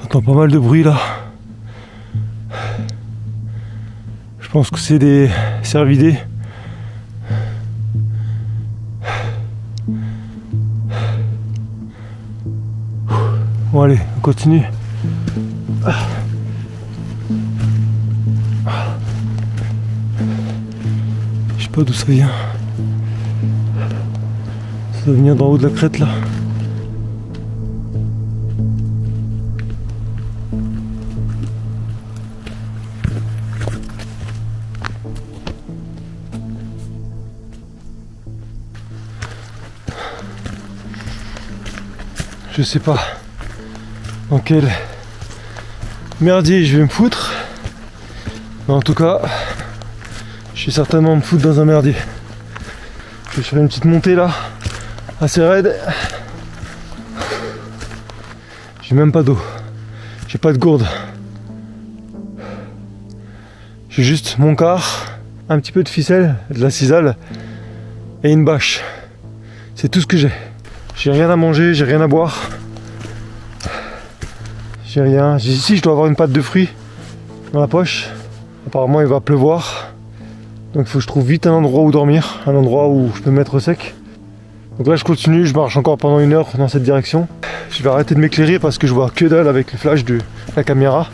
J'entends pas mal de bruit là. Je pense que c'est des cervidés. Bon allez, on continue. Je sais pas d'où ça vient. Ça doit venir d'en haut de la crête là. Je sais pas dans quel merdier je vais me foutre, mais en tout cas je vais certainement me foutre dans un merdier. Je vais faire une petite montée là, assez raide. J'ai même pas d'eau, j'ai pas de gourde, j'ai juste mon quart, un petit peu de ficelle, de la cisale et une bâche. C'est tout ce que j'ai. J'ai rien à manger, j'ai rien à boire. J'ai rien. Ici, je dois avoir une pâte de fruits dans la poche. Apparemment, il va pleuvoir. Donc, il faut que je trouve vite un endroit où dormir. Un endroit où je peux me mettre au sec. Donc là, je continue. Je marche encore pendant 1 heure dans cette direction. Je vais arrêter de m'éclairer parce que je vois que dalle avec le flash de la caméra.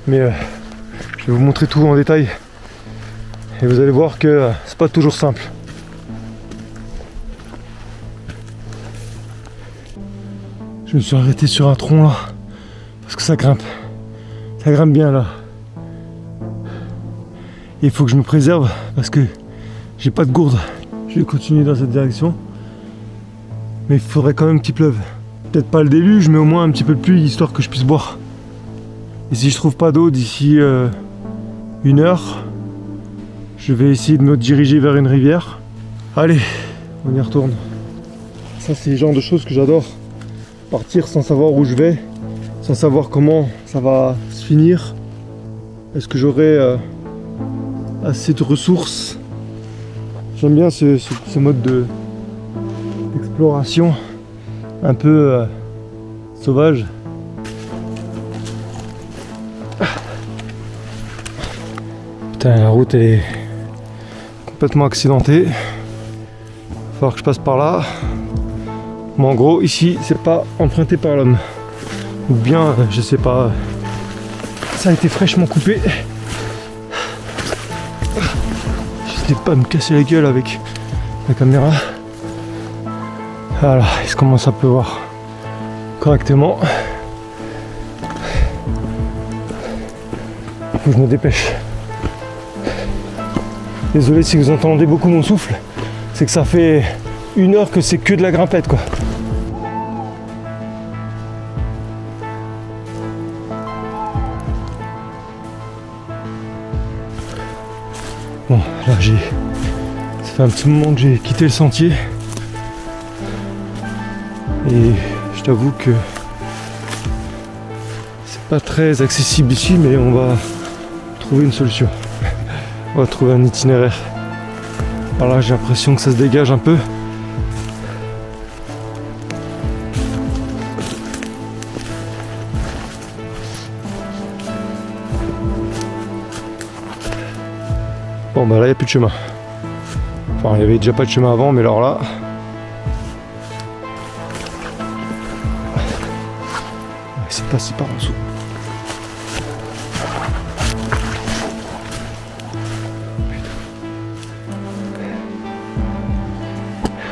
Mais je vais vous montrer tout en détail. Et vous allez voir que c'est pas toujours simple. Je me suis arrêté sur un tronc là, parce que ça grimpe bien là. Et il faut que je me préserve parce que j'ai pas de gourde. Je vais continuer dans cette direction, mais il faudrait quand même qu'il pleuve. Peut-être pas le déluge, mais au moins un petit peu de pluie, histoire que je puisse boire. Et si je trouve pas d'eau d'ici 1 heure, je vais essayer de me diriger vers une rivière. Allez, on y retourne. Ça, c'est le genre de choses que j'adore. Partir sans savoir où je vais, sans savoir comment ça va se finir. Est-ce que j'aurai assez de ressources? J'aime bien ce mode d'exploration un peu sauvage. Putain, la route elle est complètement accidentée. Il va falloir que je passe par là. Mais en gros, ici, c'est pas emprunté par l'homme. Ou bien, je sais pas, ça a été fraîchement coupé. J'essaie de pas me casser la gueule avec la caméra. Voilà, il commence à pleuvoir correctement. Faut que je me dépêche. Désolé si vous entendez beaucoup mon souffle, c'est que ça fait 1 heure que c'est que de la grimpette quoi. Bon, là ça fait un petit moment que j'ai quitté le sentier et je t'avoue que c'est pas très accessible ici, mais on va trouver une solution. On va trouver un itinéraire. Alors là, j'ai l'impression que ça se dégage un peu. Bon bah là il n'y a plus de chemin. Enfin il n'y avait déjà pas de chemin avant, mais alors là... c'est passé par en dessous.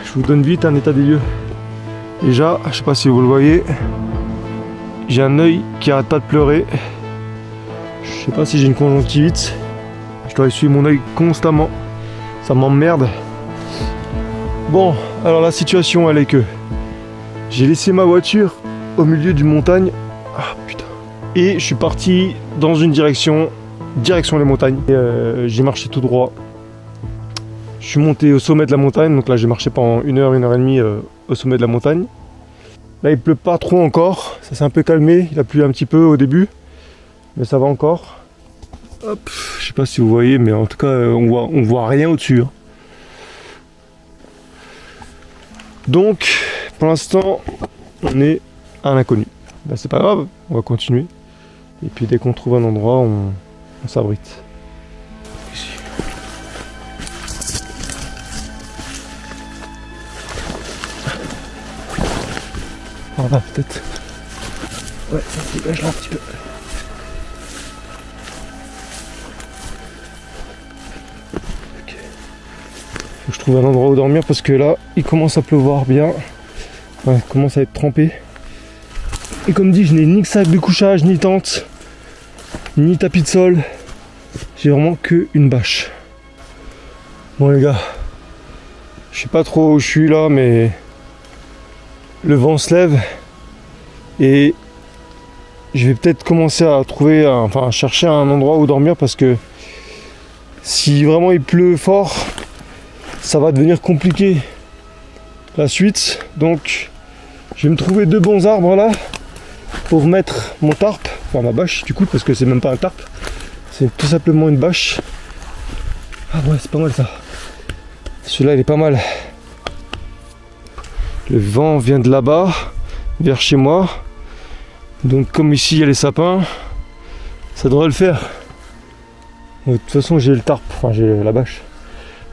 Je vous donne vite un état des lieux. Déjà, je sais pas si vous le voyez, j'ai un œil qui arrête pas de pleurer. Je sais pas si j'ai une conjonctivite. Je dois essuyer mon œil constamment. Ça m'emmerde. Bon, alors la situation elle est que j'ai laissé ma voiture au milieu d'une montagne. Ah putain. Et je suis parti dans une direction les montagnes. J'ai marché tout droit. Je suis monté au sommet de la montagne. Donc là j'ai marché pendant 1 heure, 1 heure et demie au sommet de la montagne. Là il pleut pas trop encore. Ça s'est un peu calmé. Il a plu un petit peu au début. Mais ça va encore. Hop, je sais pas si vous voyez, mais en tout cas on voit rien au-dessus. Donc pour l'instant on est à l'inconnu. Ben, c'est pas grave, on va continuer. Et puis dès qu'on trouve un endroit, on s'abrite. Ici. Voilà, peut-être. Ouais, ça se dégage là un petit peu. Ok. Faut que je trouve un endroit où dormir parce que là, il commence à pleuvoir bien. Ouais, il commence à être trempé. Et comme dit, je n'ai ni sac de couchage, ni tente, ni tapis de sol. J'ai vraiment que une bâche. Bon les gars, je sais pas trop où je suis là, mais le vent se lève et je vais peut-être commencer à trouver, enfin à chercher un endroit où dormir parce que si vraiment il pleut fort, ça va devenir compliqué la suite. Donc je vais me trouver 2 bons arbres là pour mettre mon tarp, enfin ma bâche du coup, parce que c'est même pas un tarp, c'est tout simplement une bâche. Ah ouais, c'est pas mal ça. Celui-là il est pas mal. Le vent vient de là-bas, vers chez moi. Donc comme ici il y a les sapins, ça devrait le faire. De toute façon j'ai le tarp, enfin j'ai la bâche.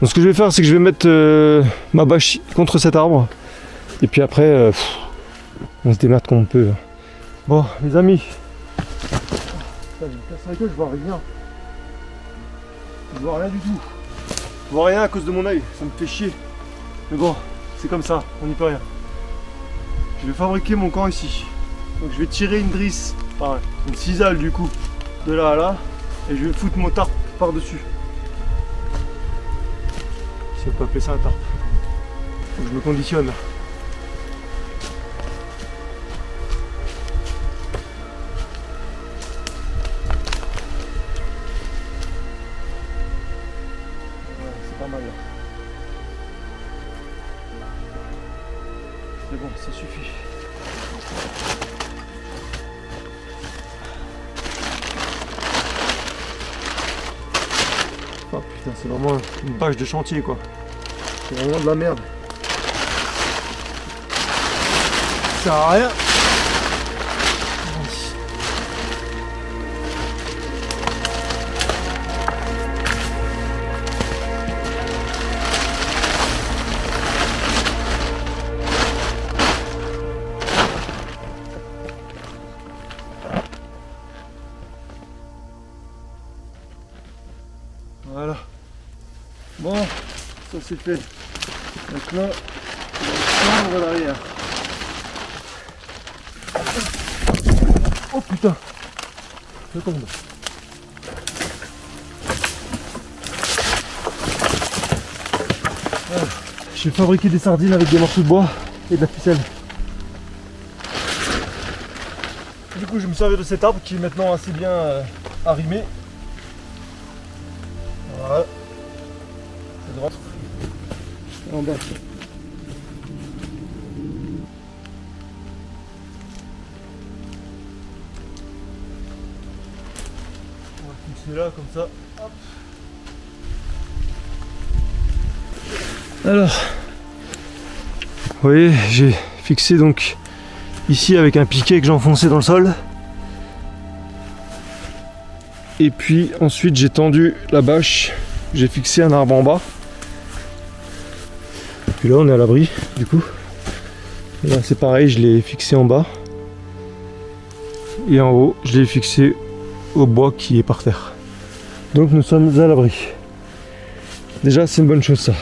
Donc ce que je vais faire, c'est que je vais mettre ma bâche contre cet arbre. Et puis après, on se démerde comme on peut. Bon les amis, je me casse la gueule, je vois rien. Je vois rien du tout. Je vois rien à cause de mon œil, ça me fait chier. Mais bon, c'est comme ça, on n'y peut rien. Je vais fabriquer mon camp ici. Donc je vais tirer une drisse, enfin une cisale du coup, de là à là. Et je vais foutre mon tarp par-dessus. Si on peut appeler ça un tarp. Donc je me conditionne. Pas mal là. C'est bon, ça suffit. Oh putain, c'est vraiment une bâche de chantier quoi. C'est vraiment de la merde. Ça sert à rien. Voilà. Bon, ça c'est fait. Maintenant, on va derrière. Oh putain, ça tombe. Voilà. Je vais fabriquer des sardines avec des morceaux de bois et de la ficelle. Du coup, je me servais de cet arbre qui est maintenant assez bien arrimé. Voilà. C'est droit. En bas. On va fixer là comme ça. Hop. Alors, vous voyez, j'ai fixé donc ici avec un piquet que j'ai enfoncé dans le sol. Et puis ensuite j'ai tendu la bâche, j'ai fixé un arbre en bas. Et puis là on est à l'abri du coup. Et là c'est pareil, je l'ai fixé en bas. Et en haut je l'ai fixé au bois qui est par terre. Donc nous sommes à l'abri. Déjà c'est une bonne chose ça.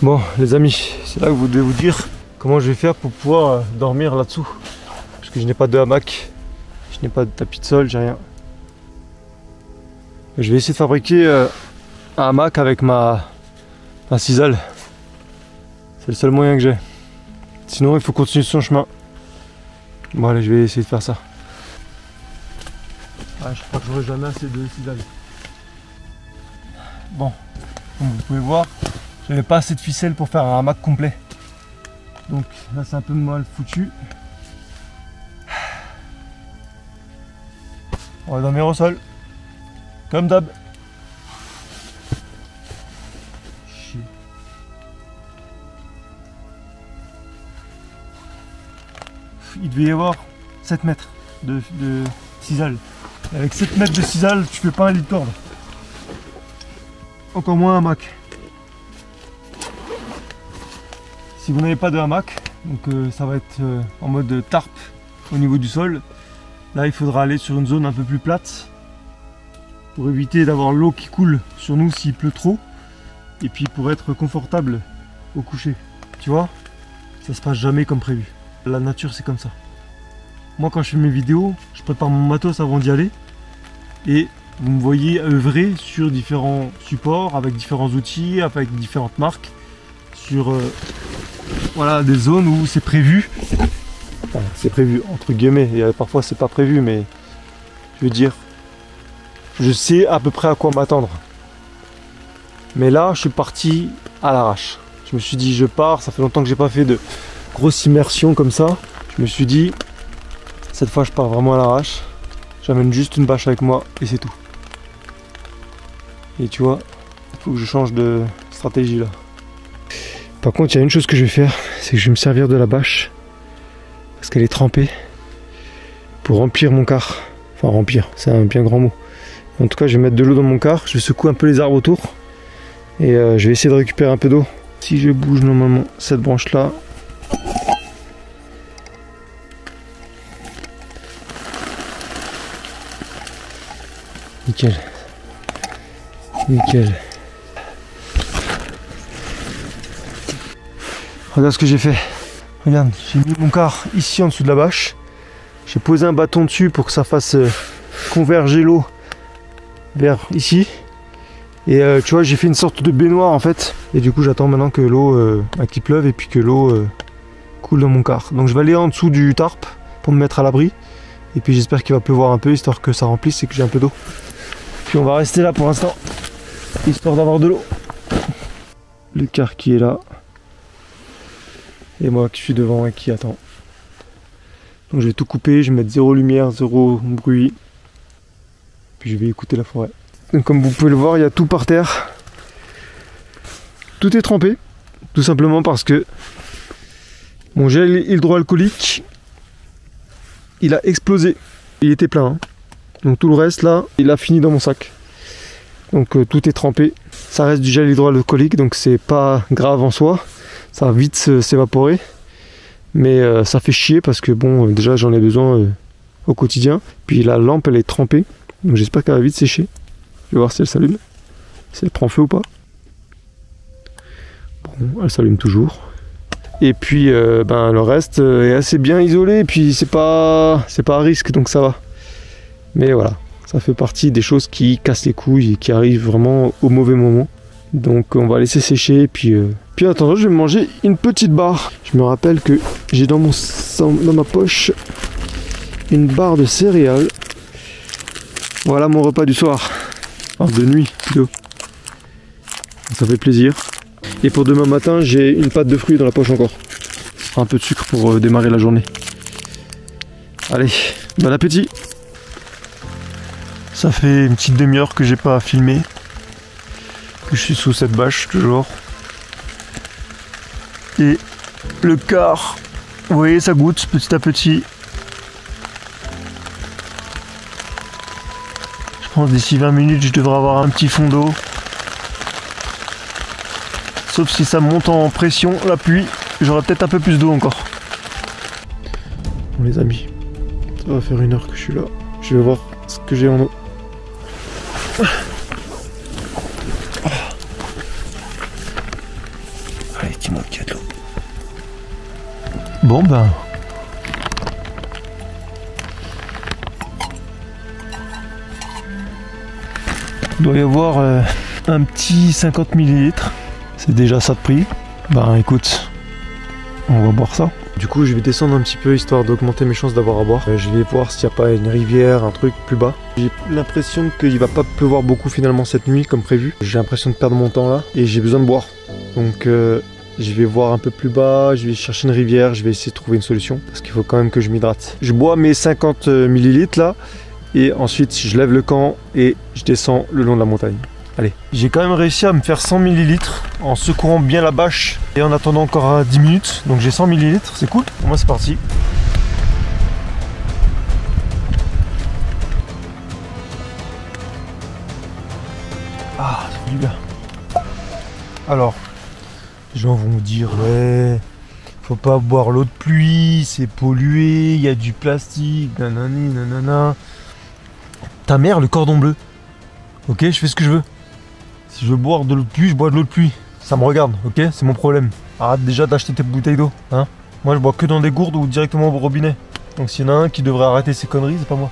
Bon les amis, c'est là que vous devez vous dire comment je vais faire pour pouvoir dormir là-dessous. Parce que je n'ai pas de hamac, je n'ai pas de tapis de sol, j'ai rien. Je vais essayer de fabriquer un hamac avec ma cisale. C'est le seul moyen que j'ai. Sinon il faut continuer son chemin. Bon allez, je vais essayer de faire ça. Ah, je crois que j'aurai jamais assez de cisale. Bon, comme vous pouvez voir, j'avais pas assez de ficelle pour faire un hamac complet. Donc là c'est un peu mal foutu. On va dormir au sol. Comme d'hab. il devait y avoir 7 mètres de cisaille. Avec 7 mètres de cisaille, tu fais pas un lit de corde. Encore moins un hamac. Si vous n'avez pas de hamac, donc ça va être en mode tarp au niveau du sol. Là, il faudra aller sur une zone un peu plus plate pour éviter d'avoir l'eau qui coule sur nous s'il pleut trop. Et puis pour être confortable au coucher. Tu vois, ça se passe jamais comme prévu. La nature, c'est comme ça. Moi, quand je fais mes vidéos, je prépare mon matos avant d'y aller. Et vous me voyez œuvrer sur différents supports, avec différents outils, avec différentes marques, sur voilà, des zones où c'est prévu. Enfin, c'est prévu entre guillemets, et parfois c'est pas prévu, mais je veux dire, je sais à peu près à quoi m'attendre. Mais là, je suis parti à l'arrache. Je me suis dit, je pars, ça fait longtemps que j'ai pas fait de grosse immersion comme ça. Je me suis dit, cette fois je pars vraiment à l'arrache. J'amène juste une bâche avec moi et c'est tout. Et tu vois, il faut que je change de stratégie là. Par contre, il y a une chose que je vais faire, c'est que je vais me servir de la bâche, parce qu'elle est trempée, pour remplir mon quart. Enfin remplir, c'est un bien grand mot. En tout cas, je vais mettre de l'eau dans mon quart, je vais secouer un peu les arbres autour, et je vais essayer de récupérer un peu d'eau. Si je bouge normalement cette branche là, nickel, nickel. Regarde ce que j'ai fait. Regarde, j'ai mis mon quart ici en dessous de la bâche. J'ai posé un bâton dessus pour que ça fasse converger l'eau vers ici. Et tu vois, j'ai fait une sorte de baignoire en fait. Et du coup, j'attends maintenant que l'eau, qu'il pleuve et puis que l'eau coule dans mon quart. Donc je vais aller en dessous du tarp pour me mettre à l'abri. Et puis j'espère qu'il va pleuvoir un peu, histoire que ça remplisse et que j'ai un peu d'eau. Puis on va rester là pour l'instant, histoire d'avoir de l'eau. Le quart qui est là. Et moi qui suis devant et qui attend. Donc je vais tout couper, je vais mettre 0 lumière, 0 bruit. Puis je vais écouter la forêt. Donc comme vous pouvez le voir, il y a tout par terre. Tout est trempé. Tout simplement parce que mon gel hydroalcoolique, il a explosé. Il était plein. Hein. Donc tout le reste là, il a fini dans mon sac. Donc tout est trempé. Ça reste du gel hydroalcoolique, donc c'est pas grave en soi. Ça va vite s'évaporer, mais ça fait chier parce que bon, déjà j'en ai besoin au quotidien. Puis la lampe elle est trempée, donc j'espère qu'elle va vite sécher. Je vais voir si elle s'allume, si elle prend feu ou pas. Bon, elle s'allume toujours. Et puis le reste est assez bien isolé, et puis c'est pas à risque, donc ça va. Mais voilà, ça fait partie des choses qui cassent les couilles et qui arrivent vraiment au mauvais moment. Donc on va laisser sécher et puis en attendant je vais manger une petite barre. Je me rappelle que j'ai dans ma poche une barre de céréales. Voilà mon repas du soir. Enfin de nuit plutôt. Ça fait plaisir. Et pour demain matin j'ai une pâte de fruits dans la poche encore. Un peu de sucre pour démarrer la journée. Allez, bon appétit. Ça fait une petite demi-heure que j'ai pas filmé. Que je suis sous cette bâche toujours. Et le quart, vous voyez, ça goûte petit à petit. Je pense d'ici 20 minutes je devrais avoir un petit fond d'eau. Sauf si ça monte en pression, la pluie, j'aurai peut-être un peu plus d'eau encore. Bon les amis, ça va faire 1 heure que je suis là. Je vais voir ce que j'ai en eau. Allez, dis-moi qu'il y a de l'eau. Bon ben. Il doit y avoir un petit 50 ml. C'est déjà ça de prix. Ben écoute, on va boire ça. Du coup je vais descendre un petit peu histoire d'augmenter mes chances d'avoir à boire. Je vais voir s'il n'y a pas une rivière, un truc plus bas. J'ai l'impression qu'il va pas pleuvoir beaucoup finalement cette nuit comme prévu. J'ai l'impression de perdre mon temps là et j'ai besoin de boire. Donc je vais voir un peu plus bas, je vais chercher une rivière, je vais essayer de trouver une solution. Parce qu'il faut quand même que je m'hydrate. Je bois mes 50 ml là et ensuite je lève le camp et je descends le long de la montagne. Allez, j'ai quand même réussi à me faire 100 ml en secouant bien la bâche et en attendant encore 10 minutes. Donc j'ai 100 ml, c'est cool. Pour moi c'est parti. Alors, les gens vont me dire ouais, faut pas boire l'eau de pluie, c'est pollué, il y a du plastique, nanani, nanana. Ta mère, le cordon bleu. Ok, je fais ce que je veux. Si je veux boire de l'eau de pluie, je bois de l'eau de pluie. Ça me regarde, ok? C'est mon problème. Arrête déjà d'acheter tes bouteilles d'eau, hein? Moi, je bois que dans des gourdes ou directement au robinet. Donc s'il y en a un qui devrait arrêter ses conneries, c'est pas moi.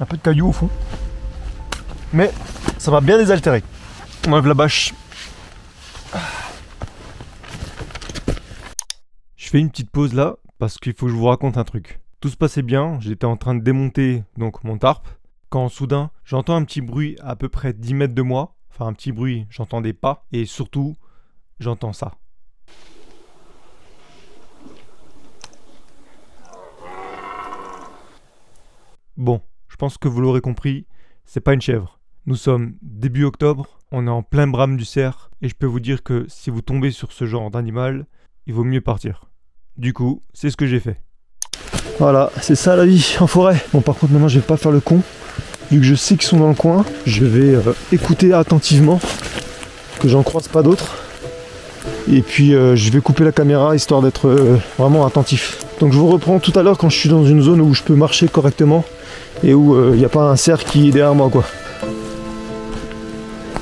Un peu de cailloux au fond. Mais ça m'a bien désaltéré. On enlève la bâche. Je fais une petite pause là, parce qu'il faut que je vous raconte un truc. Tout se passait bien, j'étais en train de démonter donc mon tarp, quand soudain j'entends un petit bruit à peu près 10 mètres de moi. Enfin un petit bruit, j'entends des pas, et surtout, j'entends ça. Bon, je pense que vous l'aurez compris, c'est pas une chèvre. Nous sommes début octobre, on est en plein brame du cerf, et je peux vous dire que si vous tombez sur ce genre d'animal, il vaut mieux partir. Du coup, c'est ce que j'ai fait. Voilà, c'est ça la vie en forêt. Bon, par contre, maintenant, je vais pas faire le con. Vu que je sais qu'ils sont dans le coin, je vais écouter attentivement, que j'en croise pas d'autres. Et puis, je vais couper la caméra, histoire d'être vraiment attentif. Donc, je vous reprends tout à l'heure quand je suis dans une zone où je peux marcher correctement et où il n'y a pas un cerf qui est derrière moi, quoi.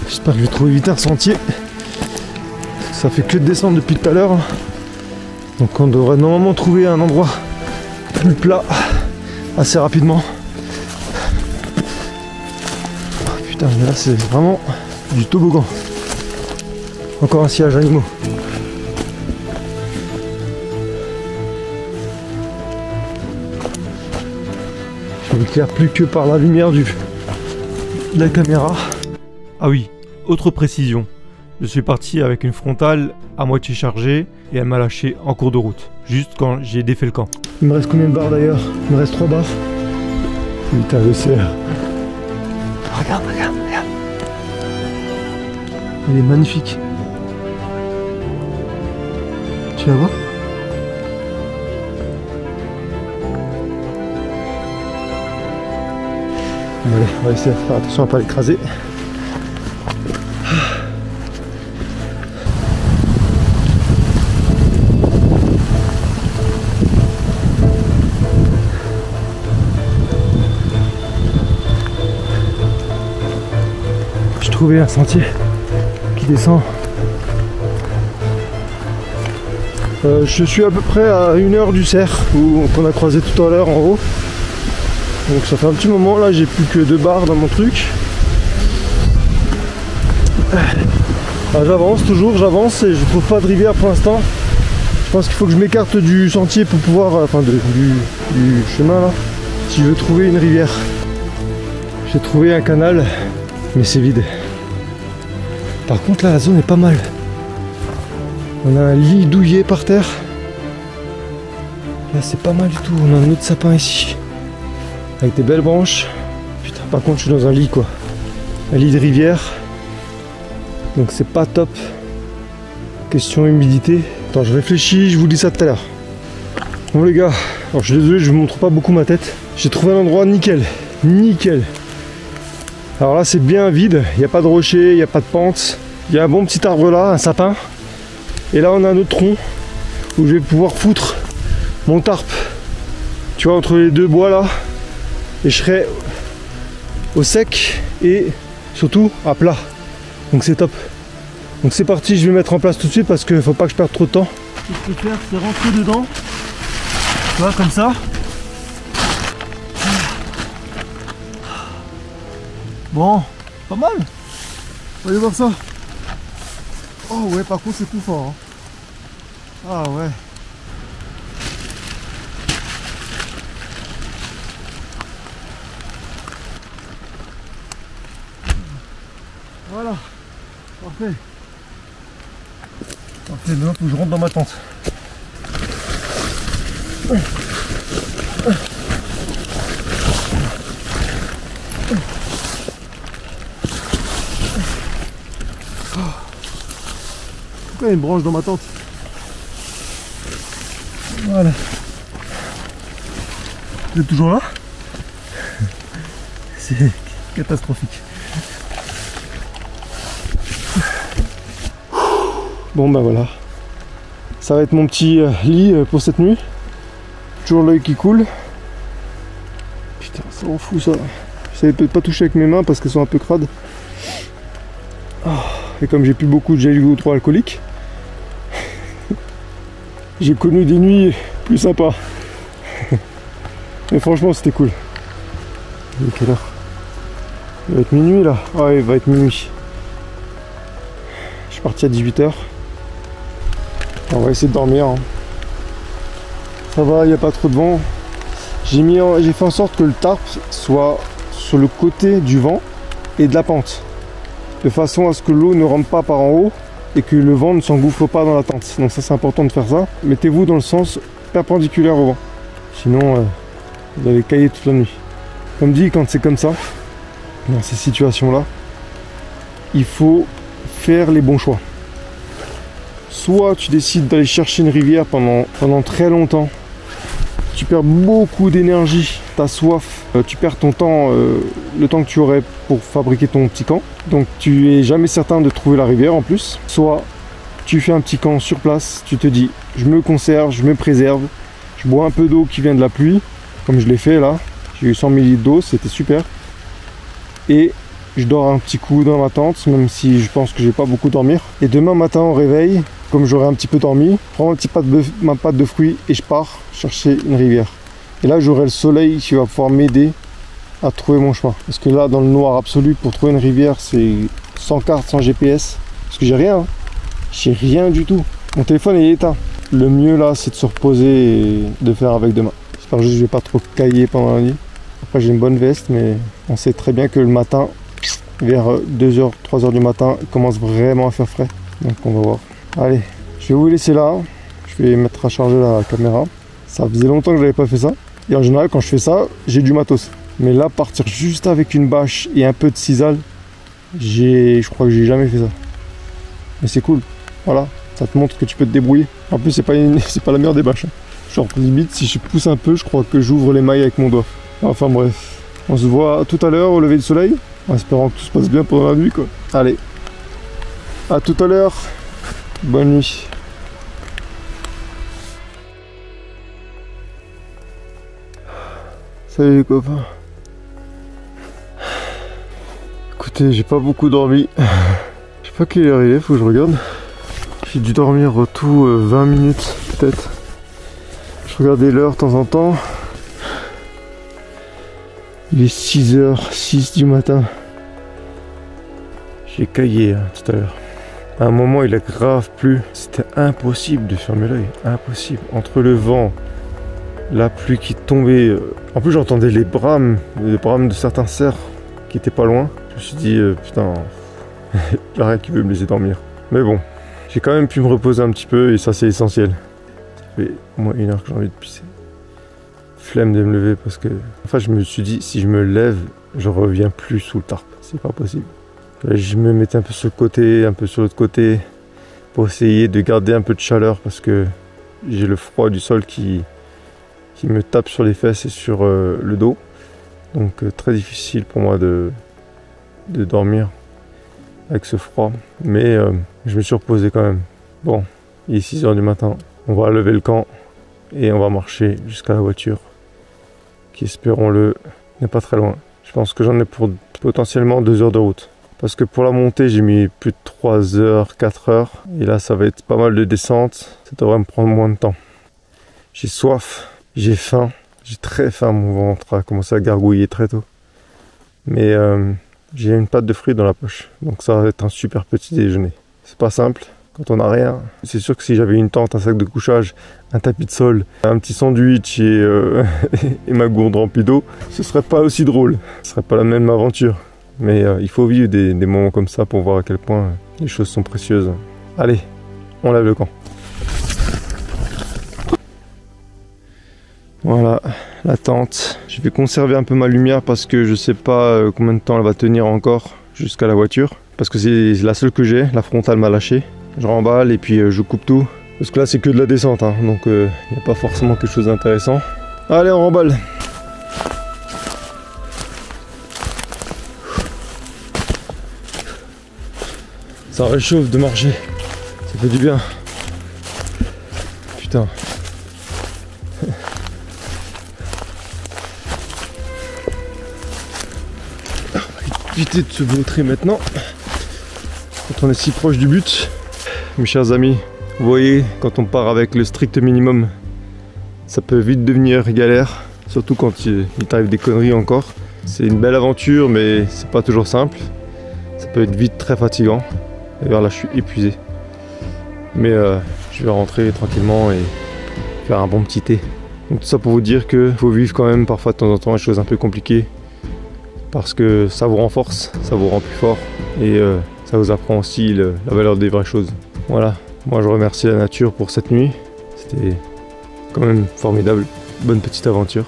J'espère que je vais trouver vite un sentier. Ça fait que de descendre depuis tout à l'heure. Donc, on devrait normalement trouver un endroit plus plat assez rapidement. Oh, putain, mais là c'est vraiment du toboggan. Encore un sillage animaux. Je m'éclaire plus que par la lumière de la caméra. Ah oui, autre précision. Je suis parti avec une frontale à moitié chargée et elle m'a lâché en cours de route, juste quand j'ai défait le camp. Il me reste combien de barres d'ailleurs? Il me reste 3 barres. Putain, le cerf. Regarde, regarde, regarde. Il est magnifique. Tu vas voir? Allez, on va essayer de faire attention à ne pas l'écraser. Trouver un sentier qui descend. Je suis à peu près à 1 heure du cerf qu'on a croisé tout à l'heure en haut. Donc ça fait un petit moment là, j'ai plus que 2 barres dans mon truc. J'avance toujours, j'avance et je trouve pas de rivière pour l'instant. Je pense qu'il faut que je m'écarte du sentier pour pouvoir, enfin du chemin là, si je veux trouver une rivière. J'ai trouvé un canal, mais c'est vide. Par contre là la zone est pas mal. On a un lit douillet par terre. Là c'est pas mal du tout. On a un autre sapin ici. Avec des belles branches. Putain, par contre je suis dans un lit quoi. Un lit de rivière. Donc c'est pas top. Question humidité. Attends, je réfléchis, je vous dis ça tout à l'heure. Bon les gars, alors je suis désolé, je vous montre pas beaucoup ma tête. J'ai trouvé un endroit nickel. Nickel. Alors là c'est bien vide, il n'y a pas de rocher, il n'y a pas de pente. Il y a un bon petit arbre là, un sapin. Et là on a un autre tronc où je vais pouvoir foutre mon tarp. Tu vois, entre les deux bois là. Et je serai au sec et surtout à plat. Donc c'est top. Donc c'est parti, je vais mettre en place tout de suite parce qu'il ne faut pas que je perde trop de temps. Ce que je peux faire c'est rentrer dedans. Tu vois, comme ça. Bon, pas mal. Allez voir ça. Oh ouais, par contre c'est tout fort. Hein. Ah ouais. Voilà. Parfait. Parfait, maintenant il faut que je rentre dans ma tente. Pourquoi il y a une branche dans ma tente? Voilà. Vous êtes toujours là? C'est catastrophique. Bon bah voilà. Ça va être mon petit lit pour cette nuit. Toujours l'œil qui coule. Putain, ça rend fou ça. Je savais peut-être pas toucher avec mes mains parce qu'elles sont un peu crades. Oh, et comme j'ai plus beaucoup de gel hydroalcoolique, j'ai connu des nuits plus sympas. Mais franchement c'était cool. Il est quelle heure? Il va être minuit là. Ouais, il va être minuit. Je suis parti à 18 h. On va essayer de dormir. Hein. Ça va, il n'y a pas trop de vent. J'ai fait en sorte que le tarp soit sur le côté du vent et de la pente. De façon à ce que l'eau ne rentre pas par en haut et que le vent ne s'engouffre pas dans la tente. Donc ça c'est important de faire ça. Mettez-vous dans le sens perpendiculaire au vent. Sinon vous allez cailler toute la nuit. Comme dit, quand c'est comme ça, dans ces situations-là, il faut faire les bons choix. Soit tu décides d'aller chercher une rivière pendant très longtemps. Tu perds beaucoup d'énergie, tu as soif, tu perds ton temps, le temps que tu aurais pour fabriquer ton petit camp. Donc tu es jamais certain de trouver la rivière en plus. Soit tu fais un petit camp sur place, tu te dis je me conserve, je me préserve, je bois un peu d'eau qui vient de la pluie, comme je l'ai fait là. J'ai eu 100 ml d'eau, c'était super. Et je dors un petit coup dans ma tente, même si je pense que je vais pas beaucoup dormir. Et demain matin au réveil, comme j'aurai un petit peu dormi, je prends ma pâte de fruits et je pars chercher une rivière. Et là j'aurai le soleil qui va pouvoir m'aider à trouver mon chemin. Parce que là dans le noir absolu, pour trouver une rivière, c'est sans carte, sans GPS. Parce que j'ai rien, hein. J'ai rien du tout. Mon téléphone est éteint. Le mieux là c'est de se reposer et de faire avec demain. J'espère juste que je vais pas trop cailler pendant la nuit. Après j'ai une bonne veste, mais on sait très bien que le matin, vers 2 h, 3 h du matin, il commence vraiment à faire frais. Donc on va voir. Allez, je vais vous laisser là. Je vais mettre à charger la caméra. Ça faisait longtemps que je n'avais pas fait ça. Et en général quand je fais ça, j'ai du matos. Mais là, partir juste avec une bâche et un peu de sisal, je crois que j'ai jamais fait ça. Mais c'est cool. Voilà, ça te montre que tu peux te débrouiller. En plus c'est pas la meilleure des bâches. Genre limite si je pousse un peu, je crois que j'ouvre les mailles avec mon doigt. Enfin bref, on se voit tout à l'heure au lever du soleil, en espérant que tout se passe bien pendant la nuit quoi. Allez, à tout à l'heure, bonne nuit. Salut les copains. Écoutez, j'ai pas beaucoup dormi. Je sais pas quelle heure il est, faut que je regarde. J'ai dû dormir tout 20 minutes peut-être. Je regardais l'heure de temps en temps. Il est 6h06 du matin. J'ai caillé tout à l'heure. À un moment il a grave plu. C'était impossible de fermer l'œil. Impossible. Entre le vent, la pluie qui tombait. En plus j'entendais les brames de certains cerfs qui étaient pas loin. Je me suis dit putain, il n'y a rien qui veut me laisser dormir. Mais bon, j'ai quand même pu me reposer un petit peu et ça c'est essentiel. Ça fait au moins 1 heure que j'ai envie de pisser. Flemme de me lever parce que... Enfin je me suis dit, si je me lève, je reviens plus sous le tarp. C'est pas possible. Je me mettais un peu sur le côté, un peu sur l'autre côté, pour essayer de garder un peu de chaleur parce que j'ai le froid du sol qui me tape sur les fesses et sur le dos. Donc très difficile pour moi de dormir avec ce froid. Mais je me suis reposé quand même. Bon, il est 6 h du matin. On va lever le camp et on va marcher jusqu'à la voiture qui, espérons-le, n'est pas très loin. Je pense que j'en ai pour potentiellement 2 heures de route. Parce que pour la montée, j'ai mis plus de 3 heures, 4 heures. Et là, ça va être pas mal de descente. Ça devrait me prendre moins de temps. J'ai soif, j'ai faim. J'ai très faim, mon ventre a commencé à gargouiller très tôt. Mais j'ai une pâte de fruits dans la poche. Donc ça va être un super petit déjeuner. C'est pas simple quand on n'a rien. C'est sûr que si j'avais une tente, un sac de couchage, un tapis de sol, un petit sandwich et ma gourde remplie d'eau, ce serait pas aussi drôle. Ce serait pas la même aventure. Mais il faut vivre des moments comme ça pour voir à quel point les choses sont précieuses. Allez, on lève le camp. Voilà, la tente. Je vais conserver un peu ma lumière parce que je sais pas combien de temps elle va tenir encore jusqu'à la voiture. Parce que c'est la seule que j'ai, la frontale m'a lâché. Je remballe et puis je coupe tout. Parce que là c'est que de la descente, hein, donc il n'y a pas forcément quelque chose d'intéressant. Allez, on remballe. Ça réchauffe de marcher. Ça fait du bien. Putain. On va éviter de se vautrer maintenant. Quand on est si proche du but. Mes chers amis, vous voyez, quand on part avec le strict minimum, ça peut vite devenir galère. Surtout quand il t'arrive des conneries encore. C'est une belle aventure, mais c'est pas toujours simple. Ça peut être vite très fatigant. D'ailleurs là je suis épuisé. Mais je vais rentrer tranquillement et faire un bon petit thé. Donc tout ça pour vous dire qu'il faut vivre quand même parfois de temps en temps des choses un peu compliquées. Parce que ça vous renforce, ça vous rend plus fort. Et ça vous apprend aussi la valeur des vraies choses. Voilà, moi je remercie la nature pour cette nuit. C'était quand même formidable. Bonne petite aventure.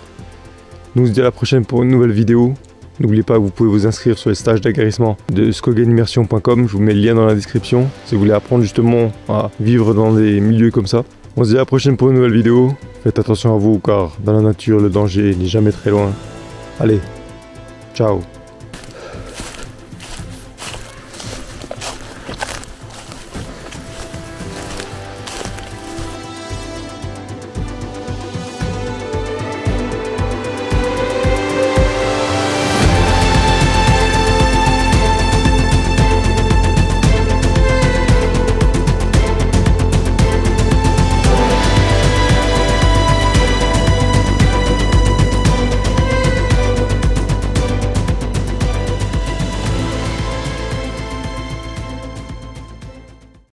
Nous on se dit à la prochaine pour une nouvelle vidéo. N'oubliez pas que vous pouvez vous inscrire sur les stages d'aguerrissement de skogenimmersion.com. Je vous mets le lien dans la description si vous voulez apprendre justement à vivre dans des milieux comme ça. On se dit à la prochaine pour une nouvelle vidéo. Faites attention à vous car dans la nature le danger n'est jamais très loin. Allez, ciao.